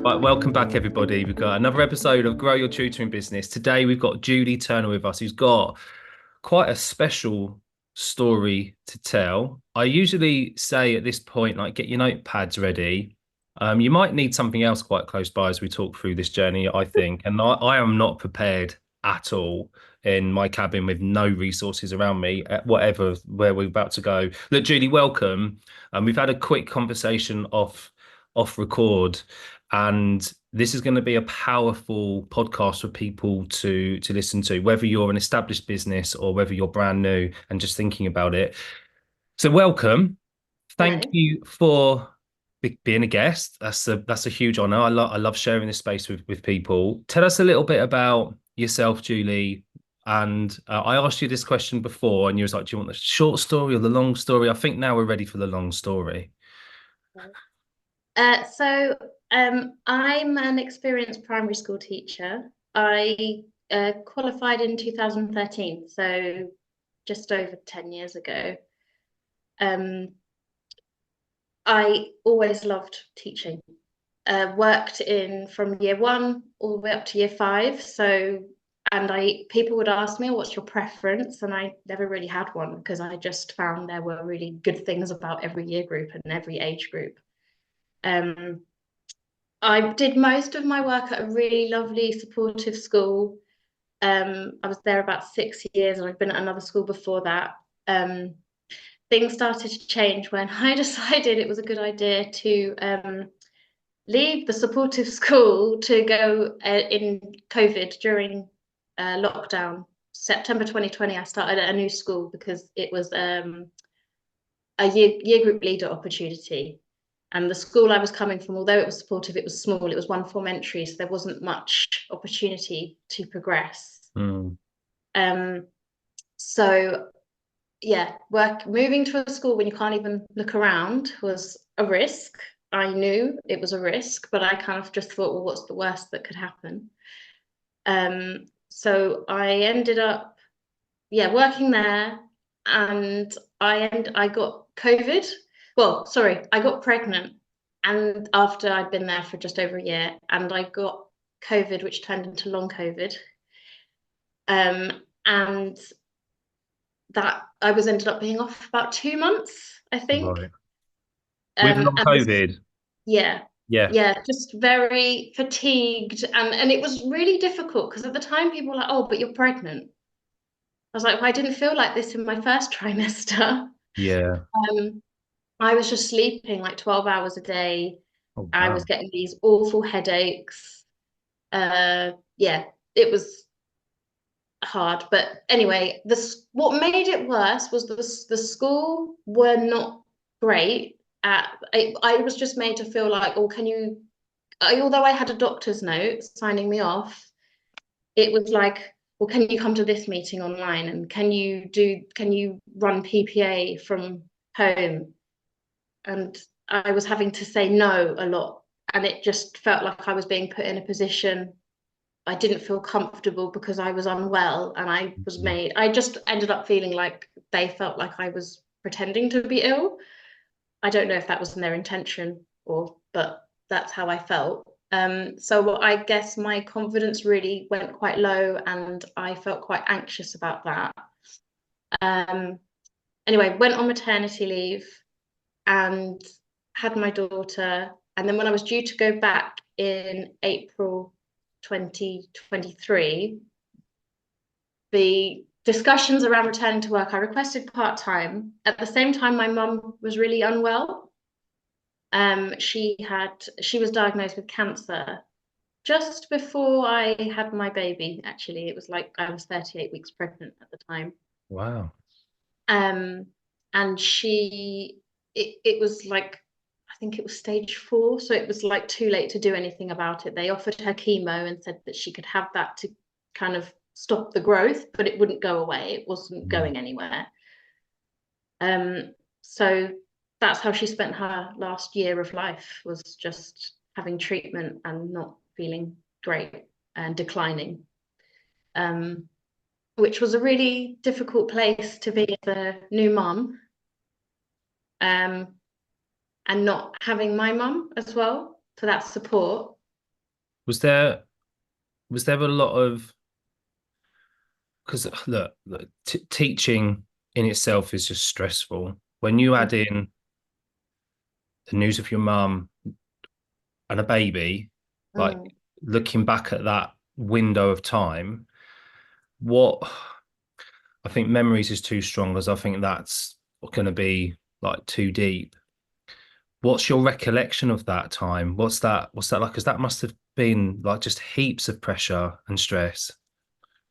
Right, welcome back, everybody. We've got another episode of Grow Your Tutoring Business. Today, we've got Julie Turner with us, who's got quite a special story to tell. I usually say at this point, like, get your notepads ready. You might need something else quite close by as we talk through this journey, I think. And I am not prepared at all in my cabin with no resources around me, at whatever where we're about to go. Look, Julie, welcome. We've had a quick conversation off record, and this is going to be a powerful podcast for people to listen to, whether you're an established business or whether you're brand new and just thinking about it. So welcome. Thank Hello. you for being a guest. That's a huge honor. I love sharing this space with people. Tell us a little bit about yourself, Julie. And I asked you this question before, and you was like, "Do you want the short story or the long story?" I think now we're ready for the long story. I'm an experienced primary school teacher. I qualified in 2013, so just over 10 years ago. Um, I always loved teaching. Worked in from year one all the way up to year five. And people would ask me, "What's your preference?" And I never really had one because I just found there were really good things about every year group and every age group. Um, I did most of my work at a really lovely, supportive school. I was there about 6 years, and I've been at another school before that. Um, Things started to change when I decided it was a good idea to leave the supportive school to go in COVID during lockdown. September 2020, I started at a new school because it was a year group leader opportunity. And the school I was coming from, although it was supportive, it was small, it was one form entry, so there wasn't much opportunity to progress. Mm. Um, so yeah, moving to a school when you can't even look around was a risk. I knew it was a risk, but I kind of just thought, well, what's the worst that could happen? So I ended up, yeah, working there, and I got COVID. Well, sorry, I got pregnant, and after I'd been there for just over a year, and I got COVID, which turned into long COVID. And that I was ended up being off about 2 months, I think. Right. With long And this, COVID. yeah, Yeah. yeah, just very fatigued, and it was really difficult because at the time people were like, "Oh, but you're pregnant." I was like, "Well, I didn't feel like this in my first trimester." Yeah. Um, I was just sleeping like 12 hours a day. Oh, I was wow. getting these awful headaches. Yeah, it was hard. But anyway, this what made it worse was the school were not great at. I was just made to feel like, oh, can you? Although I had a doctor's note signing me off, it was like, well, can you come to this meeting online, and can you run PPA from home? And I was having to say no a lot, and it just felt like I was being put in a position I didn't feel comfortable because I was unwell, and I just ended up feeling like they felt like I was pretending to be ill. I don't know if that was in their intention, but that's how I felt. So I guess my confidence really went quite low, and I felt quite anxious about that. Um, anyway, went on maternity leave and had my daughter. And then when I was due to go back in April 2023, the discussions around returning to work, I requested part-time. At the same time, my mum was really unwell. She was diagnosed with cancer just before I had my baby, actually. It was like I was 38 weeks pregnant at the time. Wow. Um, and it was like, I think it was stage 4, so it was like too late to do anything about it. They offered her chemo and said that she could have that to kind of stop the growth, but it wouldn't go away. It wasn't Mm. going anywhere. So that's how she spent her last year of life, was just having treatment and not feeling great and declining. Um, which was a really difficult place to be as a new mum, um, and not having my mum as well for that support. Was there a lot of, because look, teaching in itself is just stressful. When you add in the news of your mum and a baby, like Mm. looking back at that window of time, what I think memories is too strong, as I think that's going to be like too deep. What's your recollection of that time? What's that like? Because that must have been like just heaps of pressure and stress.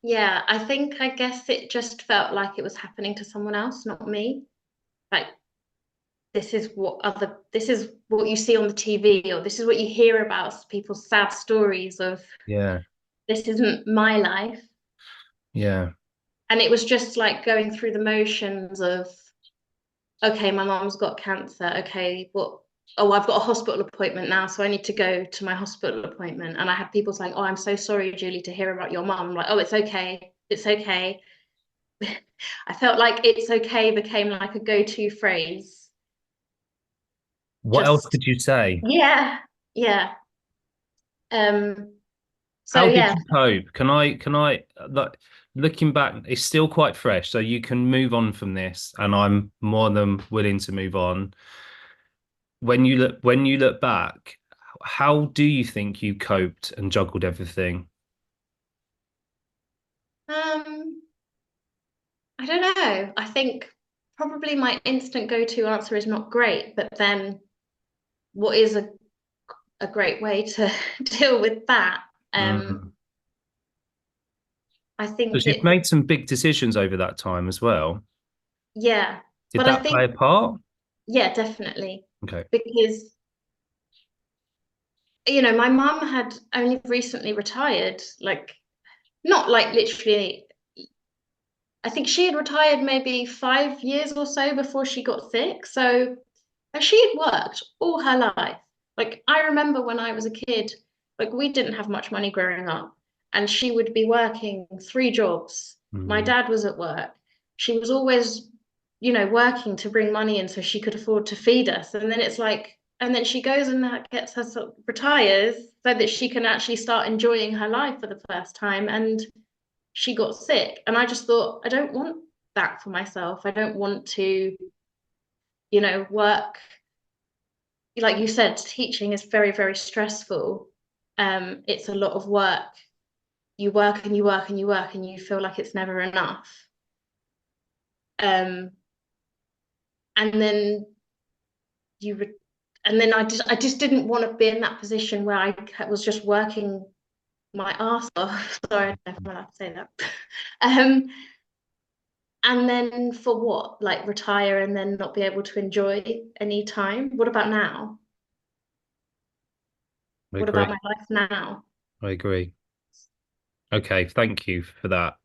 Yeah, I guess it just felt like it was happening to someone else, not me. Like this is what you see on the TV, or this is what you hear about people's sad stories of Yeah, this isn't my life. yeah. And it was just like going through the motions of, okay, my mom's got cancer. Okay, what? Oh, I've got a hospital appointment now, so I need to go to my hospital appointment. And I had people saying, "Oh, I'm so sorry, Julie, to hear about your mum." I'm like, "Oh, it's okay. It's okay." I felt like "it's okay" became like a go-to phrase. What else Just could you say? yeah, yeah. Um, so How did yeah. you cope? Can I like looking back, it's still quite fresh, so you can move on from this, and I'm more than willing to move on. When you look back, how do you think you coped and juggled everything? Um, I don't know. I think probably my instant go-to answer is not great, but then what is a great way to deal with that? Um, Mm. I think Because you've it's made some big decisions over that time as well. yeah, Did but I that play think a part? yeah, definitely Okay. because my mum had only recently retired, like not like literally. I think she had retired maybe 5 years or so before she got sick. So and she had worked all her life. Like I remember when I was a kid, like we didn't have much money growing up, and she would be working three jobs. My Mm. dad was at work. She was always, working to bring money in so she could afford to feed us. And then it's like, and then she goes and gets her retires so that she can actually start enjoying her life for the first time. And she got sick, and I just thought, I don't want that for myself. I don't want to, work like you said, teaching is very, very stressful. It's a lot of work. You work and you work and you work and you feel like it's never enough. Um, and then you re- and then I just didn't want to be in that position where I was just working my ass off. Sorry, I don't know if I'm allowed to say that. Um, and then for what? Like retire and then not be able to enjoy any time? What about now? I What about agree. my life now? I agree. Okay, thank you for that.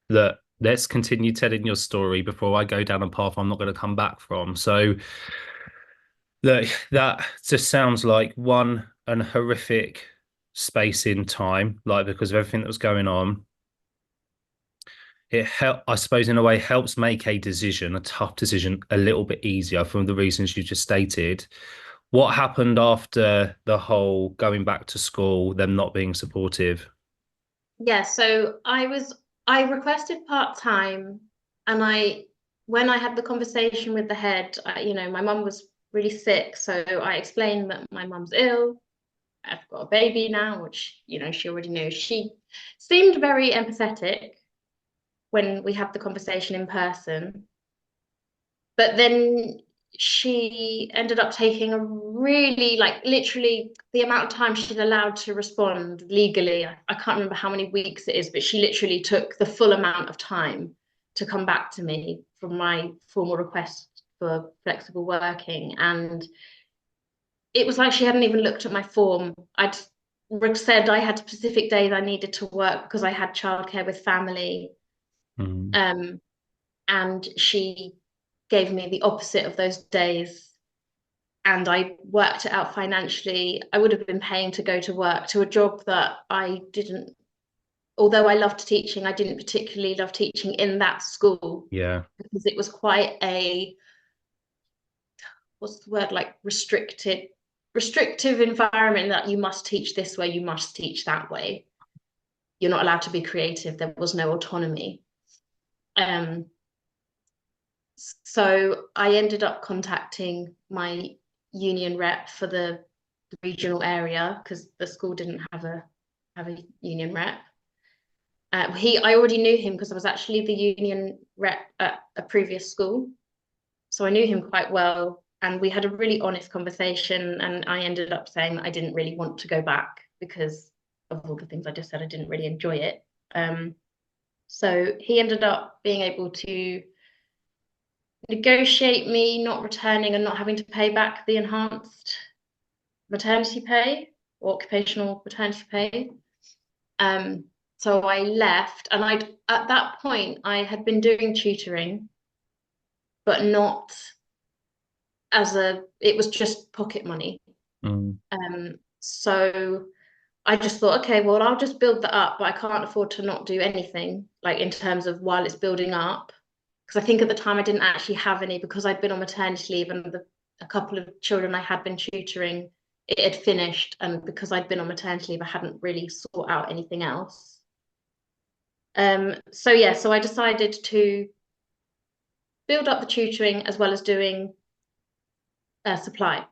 Look, let's continue telling your story before I go down a path I'm not going to come back from. So, look, that just sounds like one an horrific space in time, like because of everything that was going on. It help, I suppose, in a way, helps make a decision, a tough decision, a little bit easier from the reasons you just stated. What happened after the whole going back to school, them not being supportive? Yeah, so I requested part-time, and when I had the conversation with the head, my mum was really sick, so I explained that my mum's ill. I've got a baby now, which, she already knew. She seemed very empathetic when we had the conversation in person. But then she ended up taking a really, like, literally the amount of time she'd allowed to respond legally. I can't remember how many weeks it is, but she literally took the full amount of time to come back to me from my formal request for flexible working. And it was like she hadn't even looked at my form. I'd said I had specific days I needed to work because I had childcare with family. Mm, Um, and she gave me the opposite of those days, and I worked it out financially. I would have been paying to go to work to a job that I didn't, although I loved teaching, I didn't particularly love teaching in that school yeah. because it was quite a, what's the word, like restricted. restrictive environment that you must teach this way, you must teach that way. You're not allowed to be creative. There was no autonomy. Um, so I ended up contacting my union rep for the regional area because the school didn't have a union rep. I already knew him because I was actually the union rep at a previous school, so I knew him quite well, and we had a really honest conversation. And I ended up saying that I didn't really want to go back because of all the things I just said. I didn't really enjoy it. So he ended up being able to negotiate me not returning and not having to pay back the enhanced maternity pay or occupational maternity pay. So I left, and at that point I had been doing tutoring, but not it was just pocket money. Mm. So I just thought, okay, well, I'll just build that up, but I can't afford to not do anything, like in terms of while it's building up. Because I think at the time I didn't actually have any because I'd been on maternity leave, and a couple of children I had been tutoring, it had finished. And because I'd been on maternity leave, I hadn't really sought out anything else. So I decided to build up the tutoring as well as doing supply.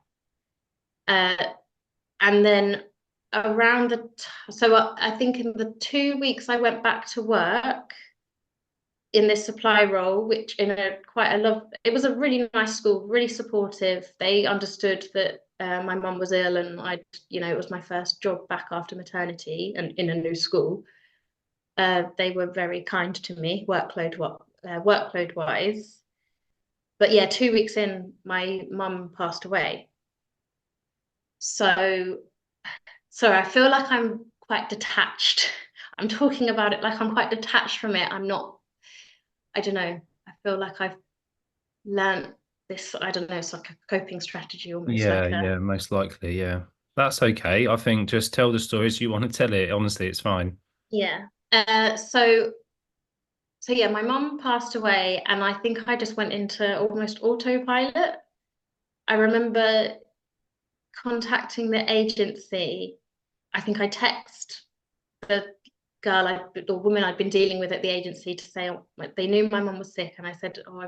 And then I think in the 2 weeks I went back to work in this supply role, which it was a really nice school, really supportive. They understood that my mum was ill, and it was my first job back after maternity and in a new school. They were very kind to me, workload wise. But yeah, 2 weeks in, my mum passed away. So I feel like I'm quite detached. I'm talking about it like I'm quite detached from it. I'm not, I don't know. I feel like I've learned this, I don't know, it's like a coping strategy almost Yeah, like yeah, most likely, yeah. That's okay. I think just tell the stories you want to tell it. Honestly, it's fine. yeah. So yeah, my mum passed away, and I think I just went into almost autopilot. I remember contacting the agency. I think I text the the woman I'd been dealing with at the agency to say, like, they knew my mum was sick, and I said, my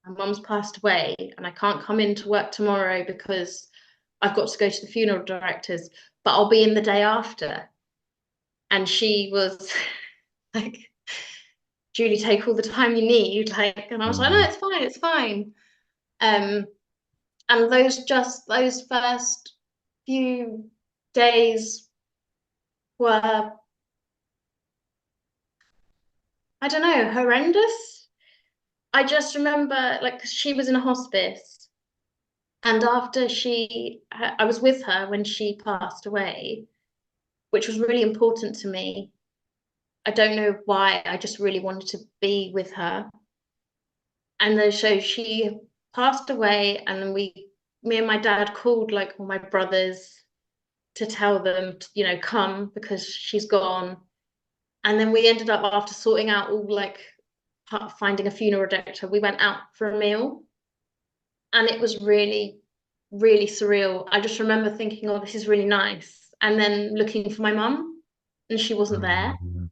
mum's passed away and I can't come into work tomorrow because I've got to go to the funeral directors, but I'll be in the day after. And she was like, Julie, take all the time you need. And I was like, no, Mm. it's fine. Um, and those first few days were, I don't know, horrendous. I just remember, like, 'cause she was in a hospice, and I was with her when she passed away, which was really important to me. I don't know why, I just really wanted to be with her. And then so she passed away, and then me and my dad called like all my brothers to tell them to, come because she's gone. And then we ended up, after sorting out all, like, finding a funeral director, we went out for a meal, and it was really, really surreal. I just remember thinking, oh, this is really nice, and then looking for my mum, and she wasn't there, Mm.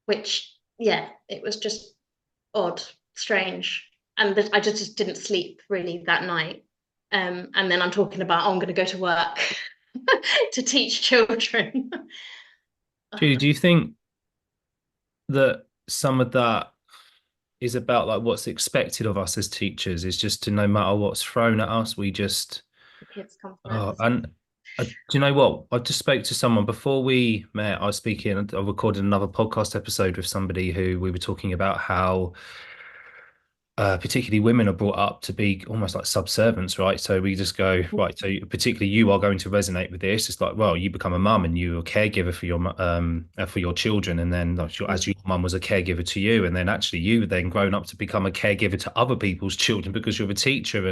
which, yeah, it was just odd, strange. And I just didn't sleep really that night. And then I'm talking about, oh, I'm going to go to work to teach children. Judy, do you think that some of that is about like what's expected of us as teachers is just to no matter what's thrown at us, we just The kids come oh, first. and do you know what? I just spoke to someone before we met. I recorded another podcast episode with somebody who we were talking about how particularly women are brought up to be almost like subservients, right? So we just go, right, so particularly you are going to resonate with this. It's like, well, you become a mum and you're a caregiver for your children, and then like, as your mum was a caregiver to you, and then actually you then grown up to become a caregiver to other people's children because you're a teacher,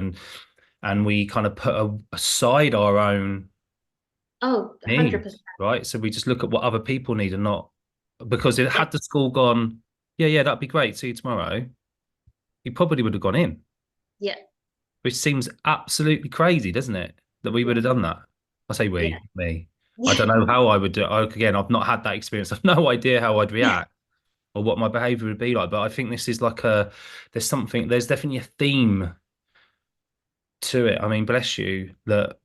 and we kind of put aside our own Oh, needs, 100%. right? So we just look at what other people need and not because it Yeah, had the school gone, yeah, yeah, that'd be great. See you tomorrow. He probably would have gone in. yeah. which seems absolutely crazy, doesn't it? That we would have done that. I say Yeah. we, me. I Yeah. don't know how I would do it. Again, I've not had that experience. I've no idea how I'd react or what my behavior would be like. But I think this is like there's definitely a theme to it. I mean, bless you that,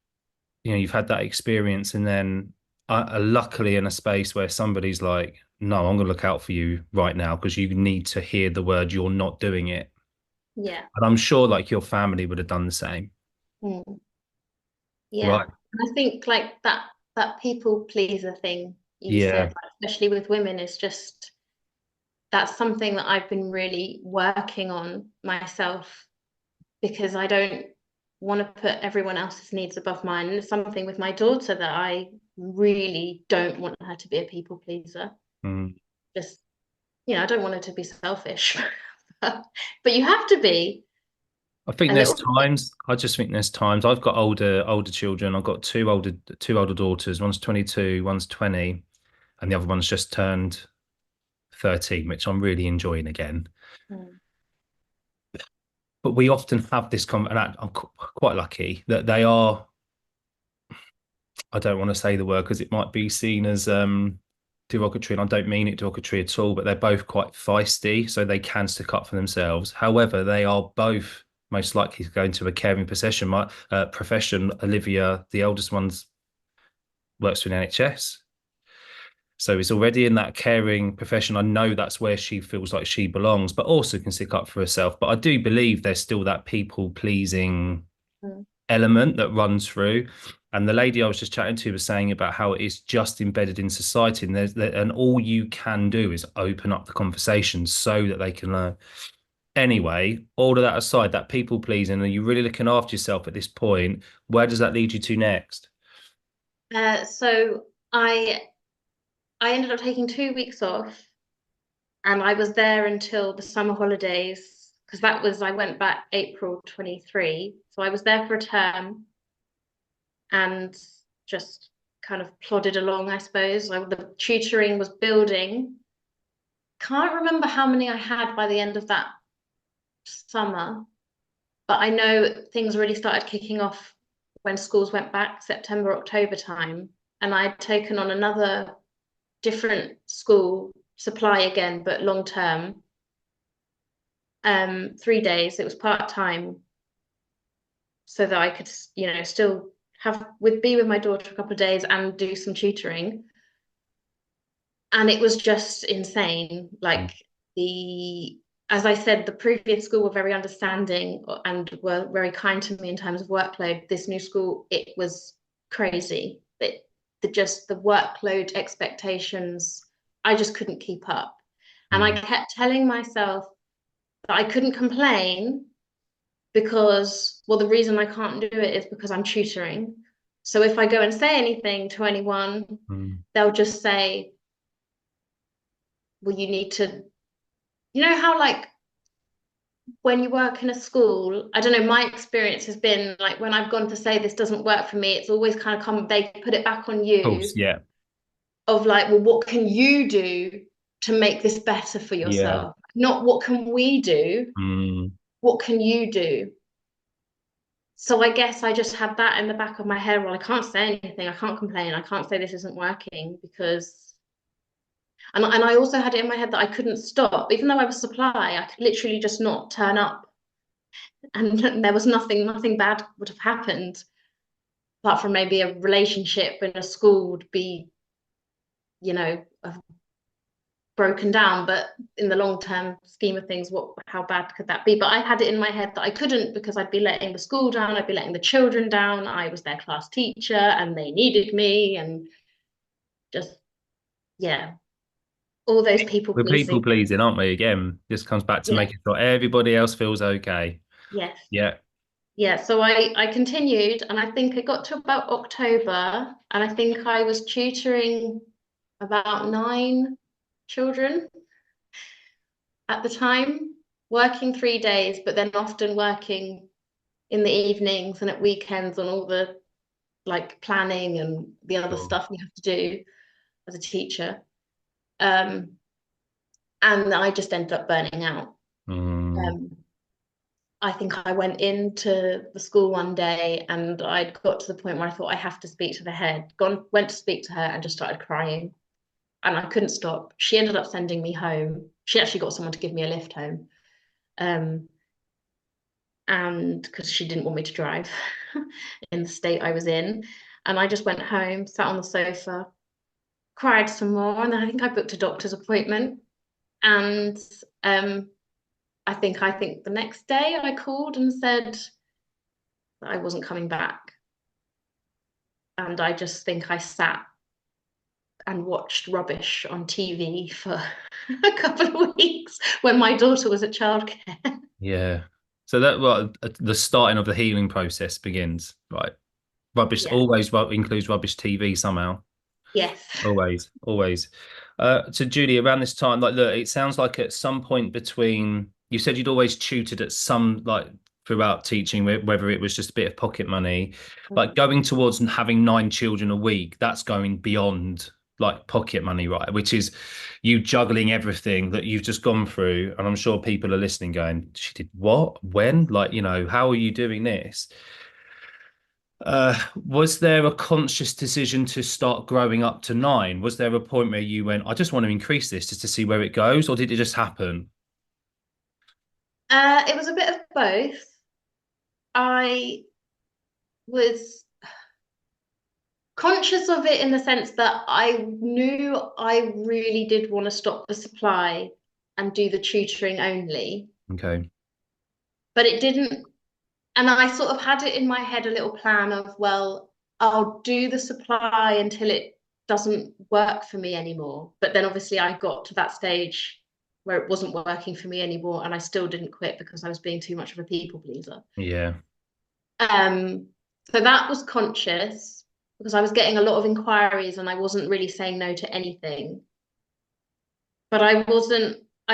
you've had that experience and then luckily in a space where somebody's like, no, I'm going to look out for you right now because you need to hear the word, you're not doing it. Yeah. And I'm sure like your family would have done the same. Mm. Yeah. Right. And I think like that people pleaser thing you said, Yeah. like, especially with women, is just that's something that I've been really working on myself because I don't want to put everyone else's needs above mine. And it's something with my daughter that I really don't want her to be a people pleaser. Mm. Just, I don't want her to be selfish. But you have to be I think a there's little. times. I just think there's times. I've got older children. I've got two older daughters. One's 22, one's 20, and the other one's just turned 13, which I'm really enjoying again. Mm, But we often have this and I'm quite lucky that they are. I don't want to say the word because it might be seen as derogatory, and I don't mean it derogatory at all. But they're both quite feisty, so they can stick up for themselves. However, they are both most likely to go into a caring profession. My profession, Olivia, the eldest one's works for the NHS. So it's already in that caring profession. I know that's where she feels like she belongs, but also can stick up for herself. But I do believe there's still that people pleasing mm, element that runs through. And the lady I was just chatting to was saying about how it is just embedded in society, and and all you can do is open up the conversation so that they can learn. Anyway, all of that aside, that people pleasing, are you really looking after yourself at this point? Where does that lead you to next? so I ended up taking 2 weeks off, and I was there until the summer holidays because I went back April 23. So I was there for a term and just kind of plodded along, I suppose. The tutoring was building. Can't remember how many I had by the end of that summer, but I know things really started kicking off when schools went back September, October time. And I'd taken on another different school supply again, but long term. 3 days. It was part time, so that I could, still be with my daughter a couple of days and do some tutoring. And it was just insane. Mm, Like as I said, the previous school were very understanding and were very kind to me in terms of workload. This new school, it was crazy. The workload expectations, I just couldn't keep up. And I mm, kept telling myself that I couldn't complain because, well, the reason I can't do it is because I'm tutoring. So if I go and say anything to anyone, mm, they'll just say, well, you need to, how like when you work in a school, I don't know, my experience has been like when I've gone to say this doesn't work for me, it's always kind of they put it back on of course, you yeah. of like, well, what can you do to make this better for Yeah. yourself? Not what can we do, Mm. what can you do? So I guess I just had that in the back of my head. Well, I can't say anything. I can't complain. I can't say this isn't working because, and I also had it in my head that I couldn't stop, even though I was supply. I could literally just not turn up, and there was nothing bad would have happened, apart from maybe a relationship in a school would be, have broken down. But in the long term scheme of things, how bad could that be? But I had it in my head that I couldn't because I'd be letting the school down, I'd be letting the children down. I was their class teacher and they needed me, and just, yeah, all those people We're people pleasing. pleasing, aren't we? Again, this comes back to Yeah. making sure everybody else feels okay. Yes. Yeah. Yeah. So I continued, and I think it got to about October, and I think I was tutoring about 9 children at the time, working 3 days, but then often working in the evenings and at weekends on all the like planning and the other Sure. stuff you have to do as a teacher. And I just ended up burning out. Mm, Um, I think I went into the school one day and I'd got to the point where I thought I have to speak to the head. Went to speak to her and just started crying. And I couldn't stop. She ended up sending me home. She actually got someone to give me a lift home. Um, and because she didn't want me to drive in the state I was in. And I just went home, sat on the sofa, cried some more, and then I think I booked a doctor's appointment. And I think the next day I called and said that I wasn't coming back. And I just think I sat and watched rubbish on TV for a couple of weeks when my daughter was at childcare. Yeah. So that well, the starting of the healing process begins, right? Rubbish Yeah. always includes rubbish TV somehow. Yes. Always, always. So Julie, around this time, like, look, it sounds like at some point between, you said you'd always tutored at some, like, throughout teaching, whether it was just a bit of pocket money, like going towards and having 9 children a week, that's going beyond like pocket money, right? Which is you juggling everything that you've just gone through. And I'm sure people are listening going, she did what? When? Like, how are you doing this? Was there a conscious decision to start growing up to 9? Was there a point where you went, I just want to increase this just to see where it goes, or did it just happen? It was a bit of both. I was conscious of it in the sense that I knew I really did want to stop the supply and do the tutoring only, Okay. but it didn't. And I sort of had it in my head a little plan of, well, I'll do the supply until it doesn't work for me anymore. But then obviously I got to that stage where it wasn't working for me anymore, and I still didn't quit because I was being too much of a people pleaser. Yeah. Um, so that was conscious because I was getting a lot of inquiries and I wasn't really saying no to anything. But I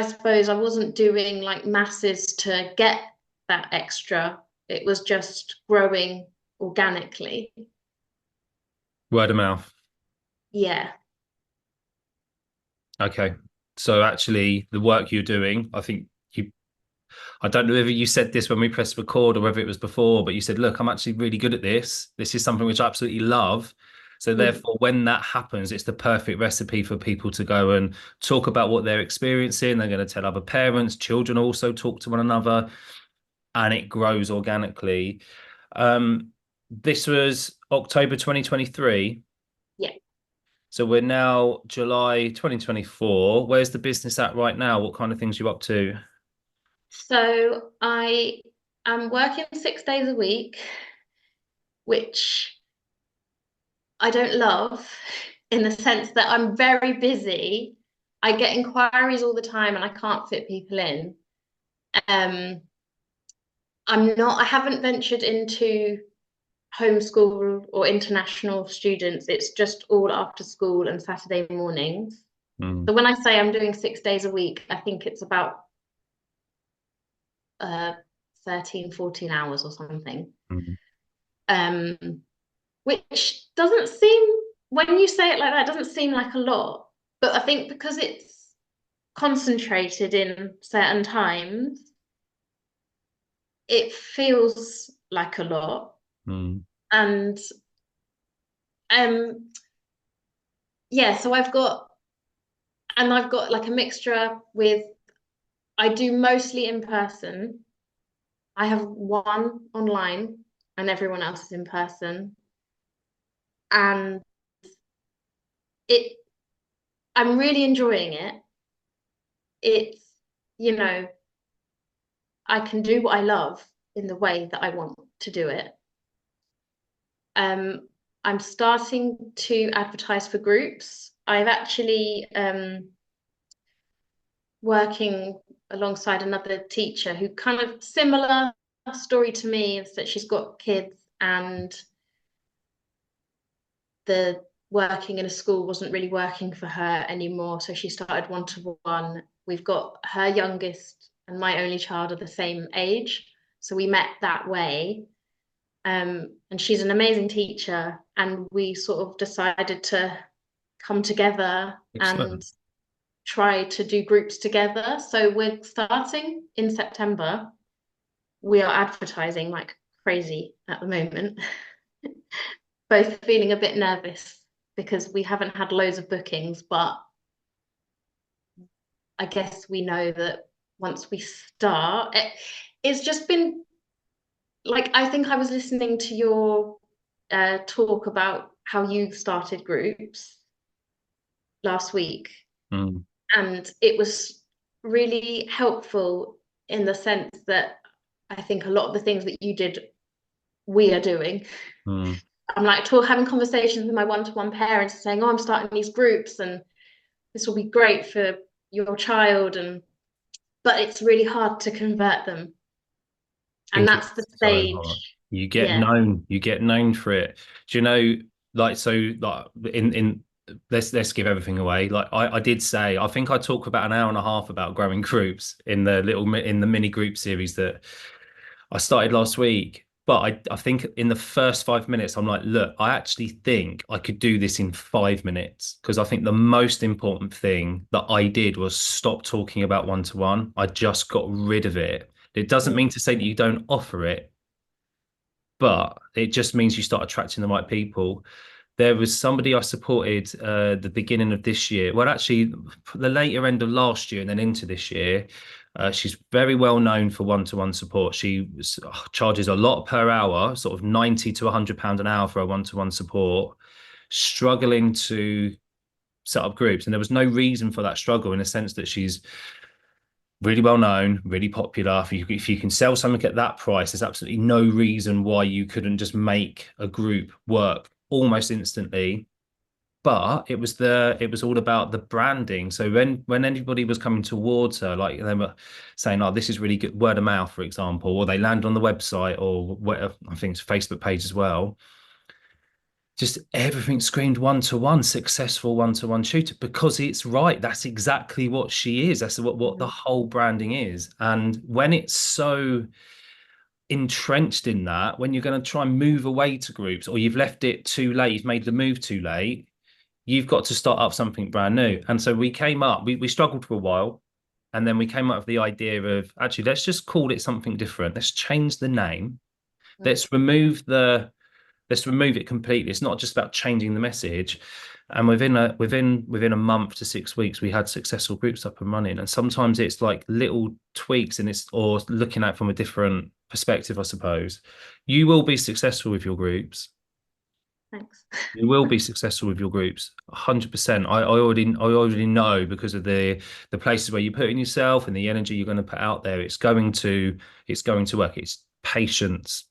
suppose I wasn't doing like masses to get that extra. It was just growing organically. Word of mouth. Yeah. Okay. So actually, the work you're doing, I don't know whether you said this when we pressed record or whether it was before, but you said, look, I'm actually really good at this. This is something which I absolutely love. So Mm. therefore, when that happens, it's the perfect recipe for people to go and talk about what they're experiencing. They're going to tell other parents, children also talk to one another, and it grows organically. This was October 2023. Yeah. So we're now July 2024. Where's the business at right now? What kind of things are you up to? So I am working 6 days a week, which I don't love in the sense that I'm very busy. I get inquiries all the time and I can't fit people in. Um, I haven't ventured into homeschool or international students. It's just all after school and Saturday mornings. Mm, So when I say I'm doing 6 days a week, I think it's about uh 13, 14 hours or something. mm, Um, which doesn't seem, when you say it like that, it doesn't seem like a lot. But I think because it's concentrated in certain times, it feels like a lot. mm, And um yeah, so I've got like a mixture with, I do mostly in person. I have one online and everyone else is in person. And it I'm really enjoying it. It's, you know, I can do what I love in the way that I want to do it. Um, I'm starting to advertise for groups. I've actually working alongside another teacher who kind of similar story to me, is that she's got kids and the working in a school wasn't really working for her anymore. So she started one-to-one. We've got her youngest and my only child are the same age. So we met that way. And she's an amazing teacher. And we sort of decided to come together and excellent. try to do groups together. So we're starting in September. we are advertising like crazy at the moment. Both feeling a bit nervous because we haven't had loads of bookings, but I guess we know that once we start, it's just been like, I think I was listening to your talk about how you started groups last week, Mm, and it was really helpful in the sense that I think a lot of the things that you did, we are doing. mm. I'm like having conversations with my one-to-one parents saying, oh, I'm starting these groups and this will be great for your child, and but it's really hard to convert them. And Think that's the it's so hard. stage. Yeah. You get known for it. Do you know, like, so like in let's give everything away. Like I did say, I think I talked for about an hour and a half about growing groups in the mini group series that I started last week. But I think in the first 5 minutes, I'm like, look, I actually think I could do this in 5 minutes because I think the most important thing that I did was stop talking about one to one. I just got rid of it. It doesn't mean to say that you don't offer it, but it just means you start attracting the right people. There was somebody I supported the beginning of this year. Well, actually, the later end of last year and then into this year. She's very well known for one-to-one support. She charges a lot per hour, sort of 90 to £100 an hour for a one-to-one support, struggling to set up groups. And there was no reason for that struggle in the sense that she's really well known, really popular. If you can sell something at that price, there's absolutely no reason why you couldn't just make a group work almost instantly. But it was all about the branding. So when anybody was coming towards her, like they were saying, "Oh, this is really good," word of mouth, for example, or they land on the website or whatever, I think it's Facebook page as well. Just everything screamed one-to-one, successful one-to-one tutor because it's right. That's exactly what she is. That's what the Mm. whole branding is. And when it's so entrenched in that, when you're going to try and move away to groups or you've left it too late, you've made the move too late, you've got to start up something brand new. And so we struggled for a while. And then we came up with the idea of actually, let's just call it something different. Let's change the name. Mm. Let's remove the let's remove it completely. It's not just about changing the message. And within a month to 6 weeks, we had successful groups up and running. And sometimes it's like little tweaks and it's or looking at it from a different perspective, I suppose. You will be successful with your groups. Thanks. You will be successful with your groups, 100%. I already know because of the places where you put in yourself and the energy you're going to put out there. It's going to work. It's patience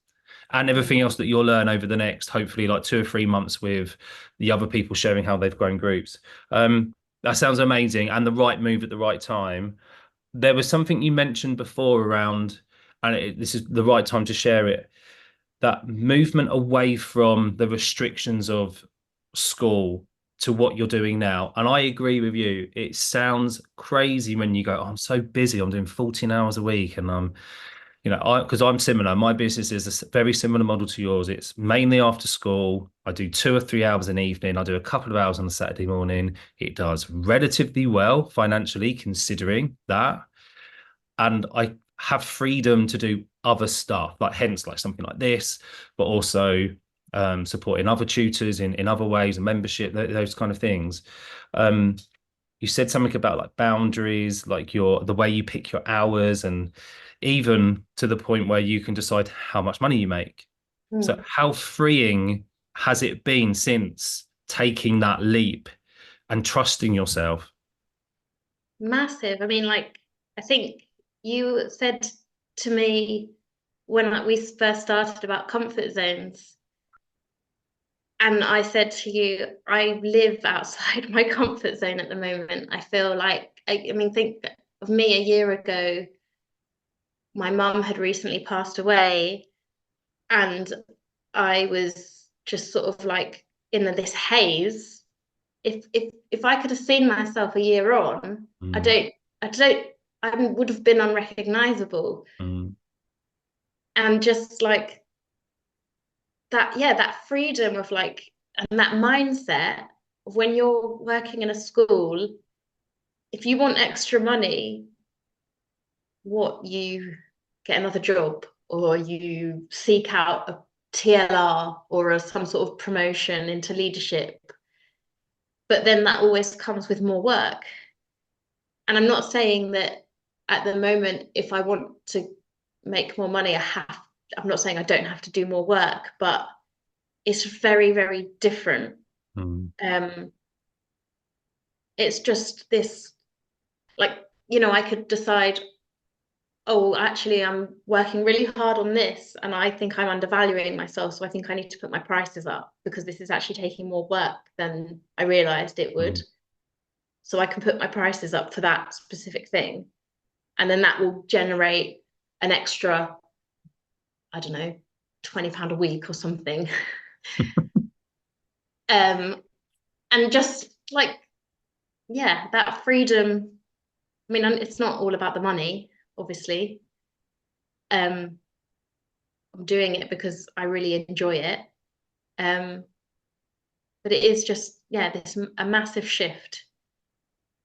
and Mm. everything else that you'll learn over the next, hopefully, like 2 or 3 months with the other people sharing how they've grown groups. That sounds amazing and the right move at the right time. There was something you mentioned before around, and this is the right time to share it, that movement away from the restrictions of school to what you're doing now. And I agree with you. It sounds crazy when you go, oh, I'm so busy. I'm doing 14 hours a week. And because I'm similar. My business is a very similar model to yours. It's mainly after school. I do 2 or 3 hours an evening. I do a couple of hours on a Saturday morning. It does relatively well financially, considering that, and I have freedom to do other stuff, like hence like something like this, but also supporting other tutors in other ways and membership, those kind of things. Um, you said something about like boundaries, like the way you pick your hours, and even to the point where you can decide how much money you make. So Mm. how freeing has it been since taking that leap and trusting yourself? Massive. I mean, like, I think you said to me when we first started about comfort zones, and I said to you, I live outside my comfort zone at the moment. I feel like, I mean, think of me a year ago. My mum had recently passed away, and I was just sort of like in this haze. If I could have seen myself a year on, I Mm, don't I don't I would have been unrecognizable. mm, And just like that, yeah, that freedom of like, and that mindset of when you're working in a school, if you want extra money, what, you get another job or you seek out a TLR or some sort of promotion into leadership. But then that always comes with more work. And I'm not saying that at the moment, if I want to make more money, I'm not saying I don't have to do more work, but it's very, very different. Mm. It's just this, like, I could decide, oh, actually, I'm working really hard on this, and I think I'm undervaluing myself, so I think I need to put my prices up because this is actually taking more work than I realized it would. Mm. So I can put my prices up for that specific thing, and then that will generate an extra, I don't know, £20 a week or something. And just like, yeah, that freedom. I mean, it's not all about the money, obviously. I'm doing it because I really enjoy it. Um, but it is just, yeah, this a massive shift.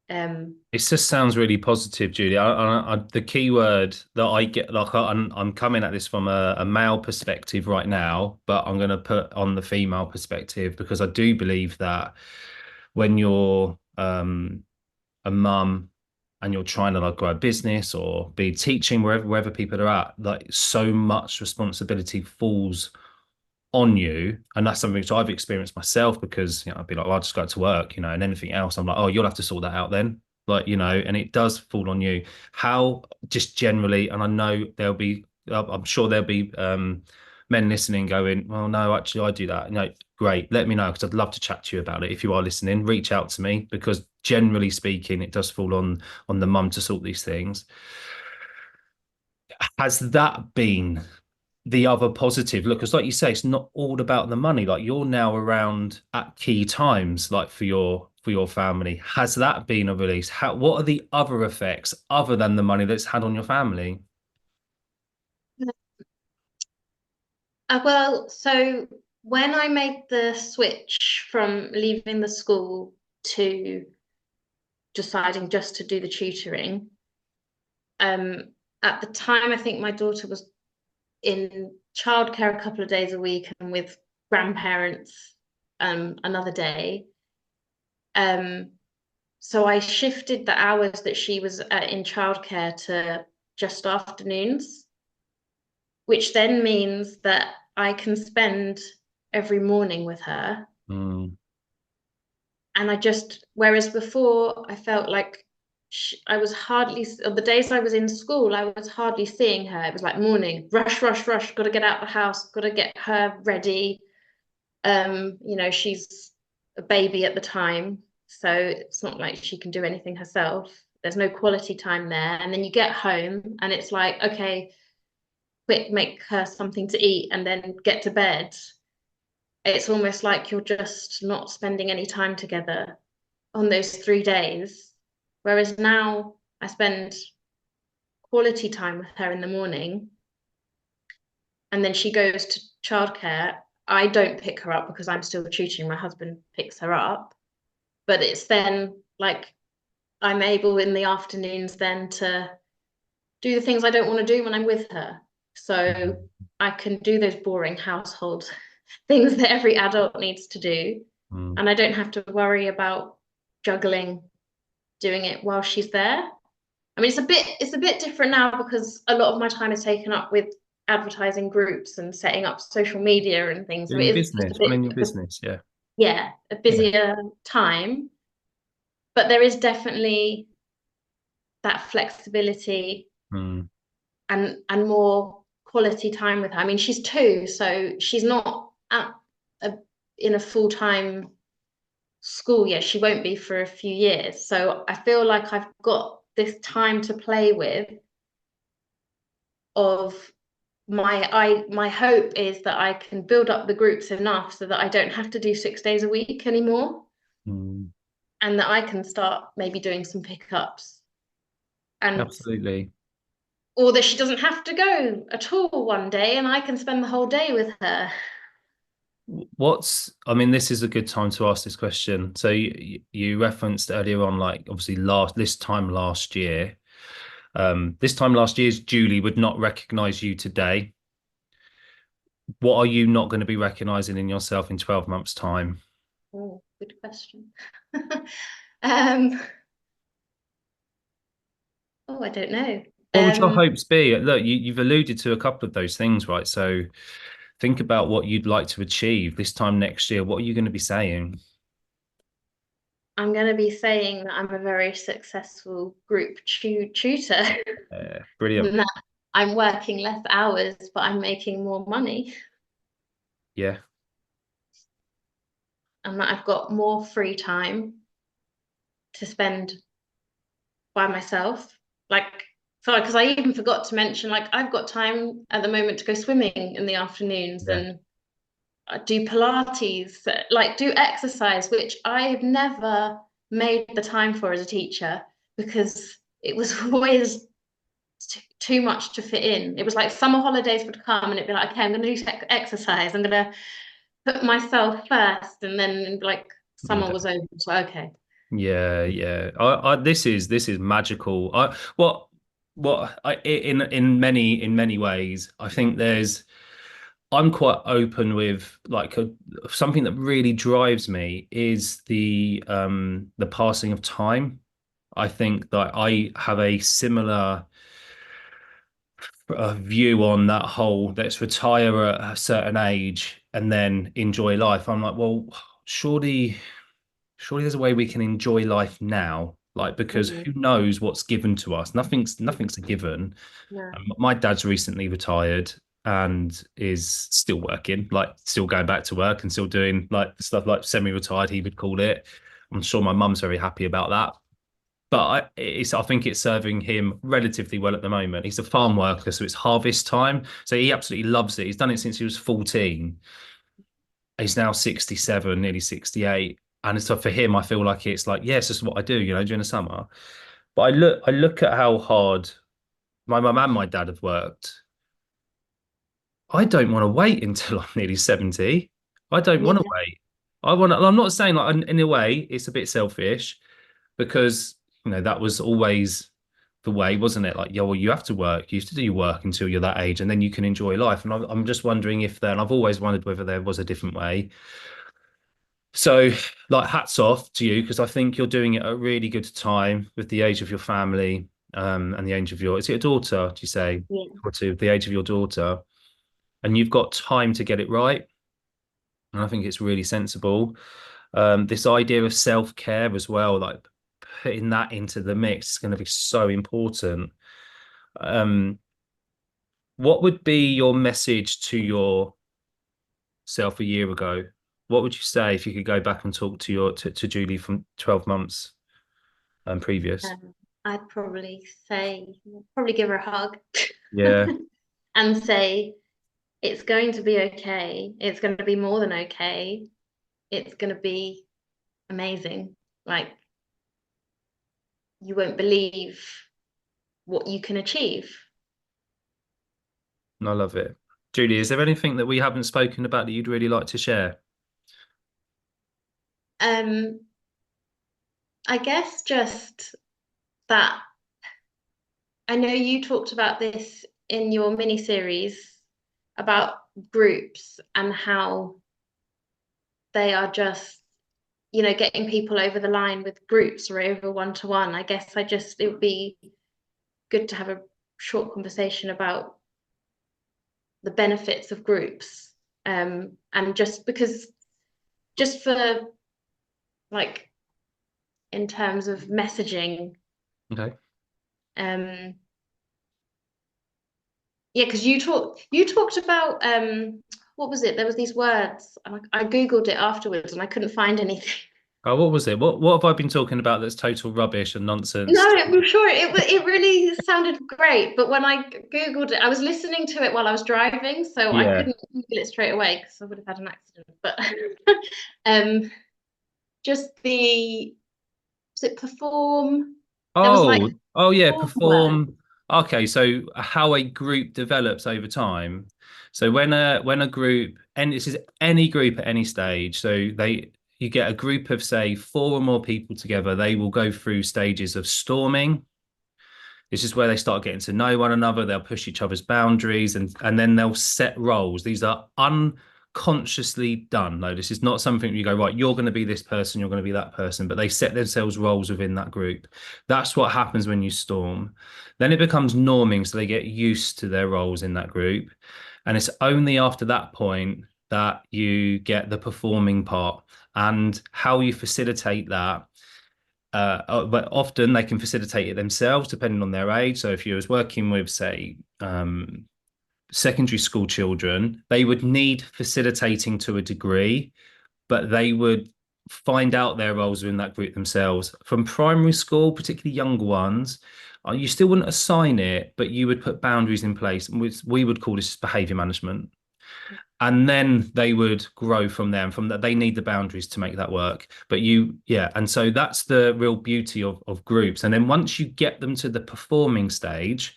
It just sounds really positive, Julie. The key word that I get, like, I'm coming at this from a male perspective right now, but I'm going to put on the female perspective because I do believe that when you're a mum and you're trying to like grow a business or be teaching wherever people are at, like so much responsibility falls on you. And that's something which I've experienced myself because, I'd be like, well, I'll just go to work, and anything else, I'm like, oh, you'll have to sort that out then. Like, and it does fall on you. How just generally, and I know I'm sure there'll be men listening going, well, no, actually, I do that. Great. Let me know because I'd love to chat to you about it. If you are listening, reach out to me because generally speaking, it does fall on the mum to sort these things. Has that been the other positive? Look, because like you say, it's not all about the money. Like you're now around at key times, like for your family. Has that been a release? What are the other effects other than the money that's had on your family? Well, so when I made the switch from leaving the school to deciding just to do the tutoring, at the time, I think my daughter was in childcare a couple of days a week and with grandparents another day. Um, so I shifted the hours that she was in childcare to just afternoons, which then means that I can spend every morning with her. Mm. And whereas before I felt like I was the days I was in school, I was hardly seeing her. It was like morning, rush, rush, rush, got to get out the house, got to get her ready. She's a baby at the time, so it's not like she can do anything herself. There's no quality time there. And then you get home and it's like, okay, quick, make her something to eat and then get to bed. It's almost like you're just not spending any time together on those 3 days. Whereas now I spend quality time with her in the morning and then she goes to childcare. I don't pick her up because I'm still tutoring. My husband picks her up. But it's then like I'm able in the afternoons then to do the things I don't want to do when I'm with her. So I can do those boring household things that every adult needs to do. Mm. And I don't have to worry about juggling doing it while she's there. I mean, it's a bit different now because a lot of my time is taken up with advertising groups and setting up social media and things. So Doing it your is just a business, bit, running your business, yeah. yeah, a Yeah. busier time. But there is definitely that flexibility Mm. and more quality time with her. I mean, she's 2, so she's not in a full-time school yet. She won't be for a few years. So I feel like I've got this time to play with of my hope is that I can build up the groups enough so that I don't have to do 6 days a week anymore Mm. and that I can start maybe doing some pickups and Absolutely. or that she doesn't have to go at all one day and I can spend the whole day with her. I mean, this is a good time to ask this question. So you referenced earlier on, like obviously this time last year, Julie would not recognize you today. what are you not going to be recognizing in yourself in 12 months' time? Oh, good question. Um, oh, I don't know. What would your Um, hopes be? Look, you've alluded to a couple of those things, right? So think about what you'd like to achieve this time next year. What are you going to be saying? I'm going to be saying that I'm a very successful group tutor, Brilliant. and that I'm working less hours, but I'm making more money, Yeah, and that I've got more free time to spend by myself. Like, sorry, because I even forgot to mention, like, I've got time at the moment to go swimming in the afternoons yeah, and do Pilates, like do exercise, which I have never made the time for as a teacher because it was always too much to fit in. It was like summer holidays would come and it'd be like, okay, I'm going to do exercise. I'm going to put myself first. And then like and summer was over. So, okay. yeah, yeah. This is magical. In many ways, I think I'm quite open with like something that really drives me is the passing of time. I think that I have a similar view on that whole let's retire at a certain age and then enjoy life. I'm like, well, surely surely there's a way we can enjoy life now, like because Mhm. who knows what's given to us. Nothing's a given. No, My dad's recently retired and is still working, like still going back to work and still doing like stuff like semi-retired, he would call it. I'm sure my mum's very happy about that. But I think it's serving him relatively well at the moment. He's a farm worker, so it's harvest time. So he absolutely loves it. He's done it since he was 14. He's now 67, nearly 68. And so for him, I feel like it's like, yes, this is what I do, during the summer. But I look at how hard my mum and my dad have worked. I don't want to wait until I'm nearly 70. I don't me want to wait. I'm not saying like in a way it's a bit selfish because that was always the way, wasn't it? Like, yeah, well, you have to work. You have to do your work until you're that age, and then you can enjoy life. And I'm just wondering if then I've always wondered whether there was a different way. So, like, hats off to you because I think you're doing it at a really good time with the age of your family, and the age of is it a daughter? Do you say, yeah. or to the age of your daughter, and you've got time to get it right. And I think it's really sensible. This idea of self-care as well, like putting that into the mix is going to be so important. Um, what would be your message to yourself a year ago? What would you say if you could go back and talk to to Julie from 12 months previous? I'd probably say, probably give her a hug Yeah, and say, it's going to be okay. It's going to be more than okay. It's going to be amazing. Like, you won't believe what you can achieve. I love it. Julie, is there anything that we haven't spoken about that you'd really like to share? Um, I guess just that I know you talked about this in your mini series about groups and how they are just, getting people over the line with groups or over one-to-one. I guess it would be good to have a short conversation about the benefits of groups. And just for like in terms of messaging, Okay. um, yeah, because you talked about what was it? There was these words. I Googled it afterwards and I couldn't find anything. Oh, what was it? What have I been talking about that's total rubbish and No, nonsense? I'm sure it really sounded great, but when I Googled it, I was listening to it while I was driving, so I Yeah. couldn't Google it straight away because I would have had an accident. But um, just was it perform? There was like Oh yeah, four words. perform. Okay, so how a group develops over time. So when a group, and this is any group at any stage, so you get a group of say four or more people together, they will go through stages of storming, This is where they start getting to know one another. They'll push each other's boundaries, and then they'll set roles. These are unconsciously done. No, this is not something you go, right, you're going to be this person, you're going to be that person, but they set themselves roles within that group. That's what happens when you storm. Then it becomes norming, so they get used to their roles in that group. And it's only after that point that you get the performing part, and how you facilitate that. But often they can facilitate it themselves, depending on their age. So if you was working with, say, secondary school children, they would need facilitating to a degree, but they would find out their roles within that group themselves. From primary school, particularly younger ones, you still wouldn't assign it, but you would put boundaries in place, which we would call this behavior management. And then they would grow from there. And from that, they need the boundaries to make that work. But yeah. And so that's the real beauty of groups. And then once you get them to the performing stage,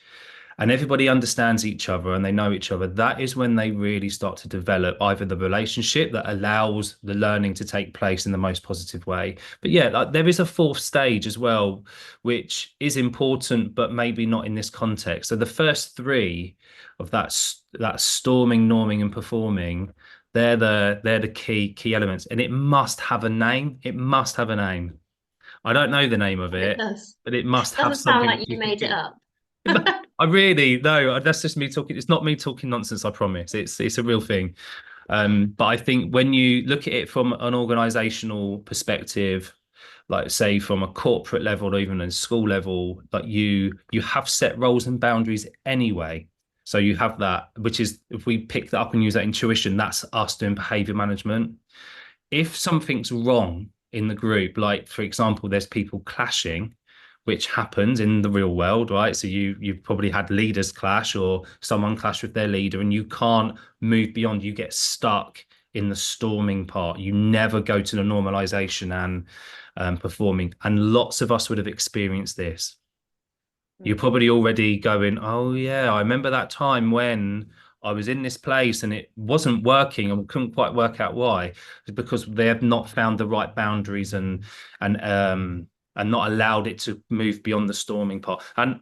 and everybody understands each other and they know each other, that is when they really start to develop either the relationship that allows the learning to take place in the most positive way. But yeah, like, there is a fourth stage as well, which is important, but maybe not in this context. So the first three of that storming, norming, and performing, they're the key elements, and it must have a name. It must have a name. I don't know the name of It it, does. but it must have Doesn't sound something. like you made it up. I really no, that's just me talking. It's not me talking nonsense, I promise. It's a real thing. But I think when you look at it from an organizational perspective, like say from a corporate level or even a school level, like you have set roles and boundaries anyway. So you have that, which is, if we pick that up and use that intuition, that's us doing behavior management. If something's wrong in the group, like for example, there's people clashing, which happens in the real world, right? So you've probably had leaders clash or someone clash with their leader, and you can't move beyond. You get stuck in the storming part. You never go to the normalization and performing. And lots of us would have experienced this. You're probably already going, oh yeah, I remember that time when I was in this place and it wasn't working and couldn't quite work out why. It's because they have not found the right boundaries and not allowed it to move beyond the storming part. And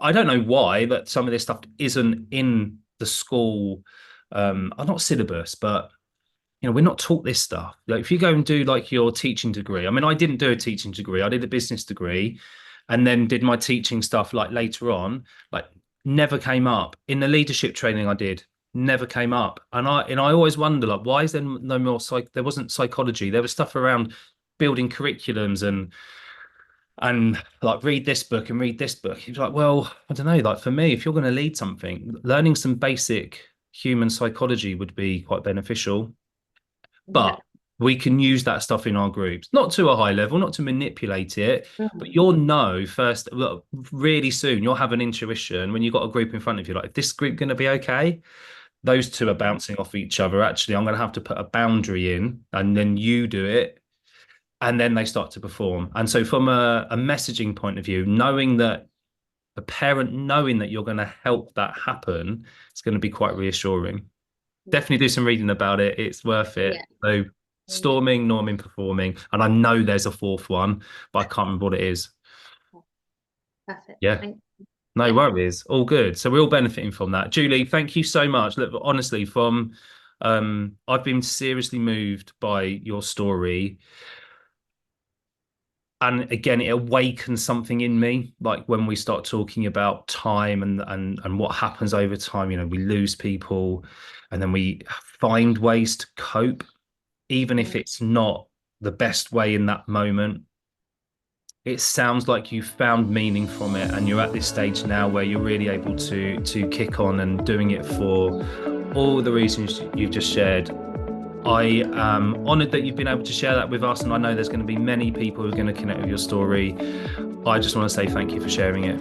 I don't know why, but some of this stuff isn't in the school, not syllabus, but we're not taught this stuff. Like if you go and do like your teaching degree, I mean, I didn't do a teaching degree. I did a business degree and then did my teaching stuff like later on, like never came up. In the leadership training I did, never came up. And I always wonder, like, why is there no more there wasn't psychology. There was stuff around building curriculums and like read this book and read this book. It's like, well, I don't know, like for me, if you're going to lead something, learning some basic human psychology would be quite beneficial. Yeah. But we can use that stuff in our groups, not to a high level, not to manipulate it, but you'll know first, really soon, you'll have an intuition when you've got a group in front of you, like, is this group going to be okay? Those two are bouncing off each other. Actually, I'm going to have to put a boundary in, and then you do it, and then they start to perform. And so from a messaging point of view, knowing that a parent knowing that you're going to help that happen, it's going to be quite reassuring. Definitely do some reading about it. It's worth it. Yeah. So storming, norming, performing. And I know there's a fourth one, but I can't remember what it is. Perfect. Yeah. No worries. All good. So we're all benefiting from that. Julie, thank you so much. Look, honestly, I've been seriously moved by your story. And again, it awakens something in me, like when we start talking about time and what happens over time. We lose people and then we find ways to cope, even if it's not the best way in that moment. It sounds like you found meaning from it, and you're at this stage now where you're really able to kick on and doing it for all the reasons you've just shared. I am honoured that you've been able to share that with us, and I know there's going to be many people who are going to connect with your story. I just want to say thank you for sharing it.